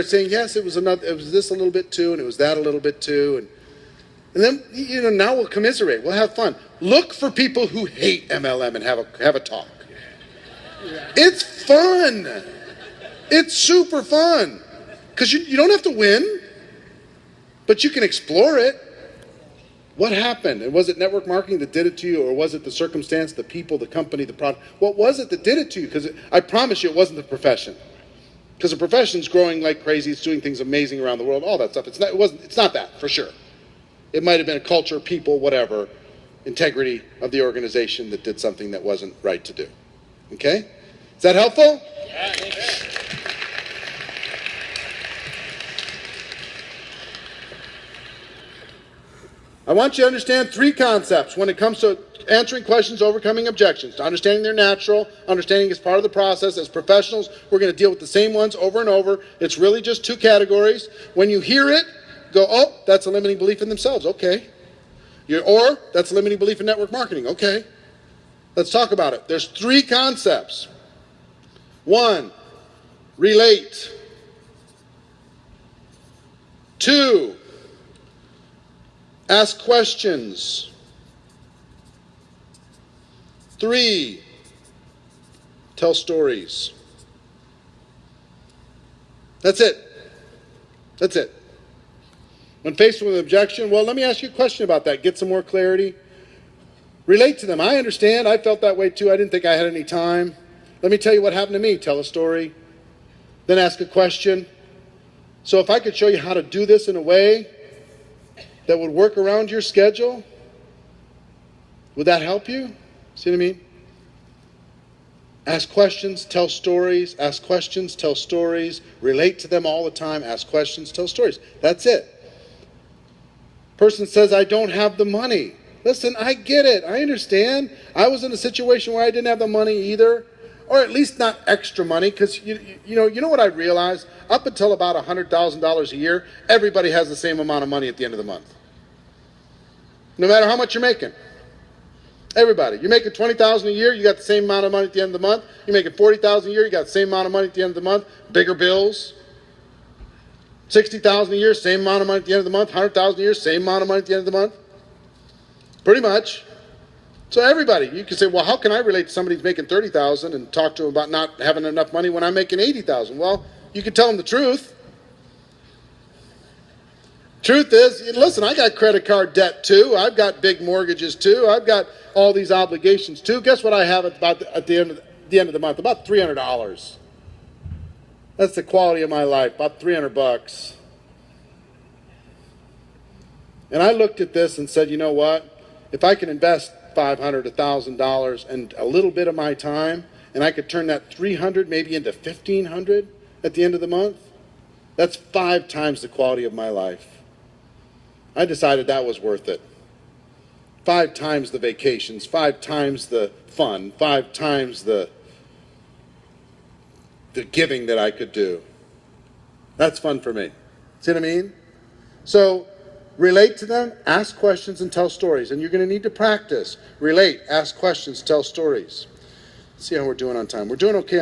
saying, yes, it was this a little bit too, and it was that a little bit too, and then now we'll commiserate, we'll have fun. Look for people who hate MLM and have a talk. It's fun. It's super fun because you don't have to win, but you can explore it. What happened? And was it network marketing that did it to you, or was it the circumstance, the people, the company, the product? What was it that did it to you? Because I promise you it wasn't the profession. Because the profession's growing like crazy. It's doing things amazing around the world, all that stuff. It's not that, for sure. It might have been a culture, people, whatever, integrity of the organization that did something that wasn't right to do. Okay? Is that helpful? Yeah, thanks. I want you to understand 3 concepts when it comes to answering questions, overcoming objections. Understanding they're natural, understanding it's part of the process. As professionals, we're going to deal with the same ones over and over. It's really just 2 categories. When you hear it, go, oh, that's a limiting belief in themselves. Okay. Or that's a limiting belief in network marketing. Okay. Let's talk about it. There's 3 concepts. 1, relate. 2, ask questions. 3, tell stories. That's it. That's it. When faced with an objection, well, let me ask you a question about that. Get some more clarity. Relate to them. I understand. I felt that way too. I didn't think I had any time. Let me tell you what happened to me. Tell a story. Then ask a question. So if I could show you how to do this in a way that would work around your schedule, would that help you? See what I mean? Ask questions, tell stories. Ask questions, tell stories. Relate to them all the time. Ask questions, tell stories. That's it. Person says, I don't have the money. Listen, I get it. I understand. I was in a situation where I didn't have the money either, or at least not extra money, because you know what I realized? Up until about $100,000 a year, everybody has the same amount of money at the end of the month. No matter how much you're making. Everybody. You're making $20,000 a year, you got the same amount of money at the end of the month. You're making $40,000 a year, you got the same amount of money at the end of the month. Bigger bills. $60,000 a year, same amount of money at the end of the month. $100,000 a year, same amount of money at the end of the month. Pretty much. So everybody, you can say, well, how can I relate to somebody who's making $30,000 and talk to them about not having enough money when I'm making $80,000? Well, you can tell them the truth. Truth is, listen, I got credit card debt too. I've got big mortgages too. I've got all these obligations too. Guess what I have at the end of the month? About $300. That's the quality of my life, about $300. And I looked at this and said, you know what? If I can invest $500, $1,000 and a little bit of my time, and I could turn that $300 maybe into $1,500 at the end of the month, that's 5 times the quality of my life. I decided that was worth it. 5 times the vacations, 5 times the fun, 5 times the giving that I could do. That's fun for me. See what I mean? So relate to them, ask questions, and tell stories. And you're going to need to practice. Relate, ask questions, tell stories. Let's see how we're doing on time. We're doing okay.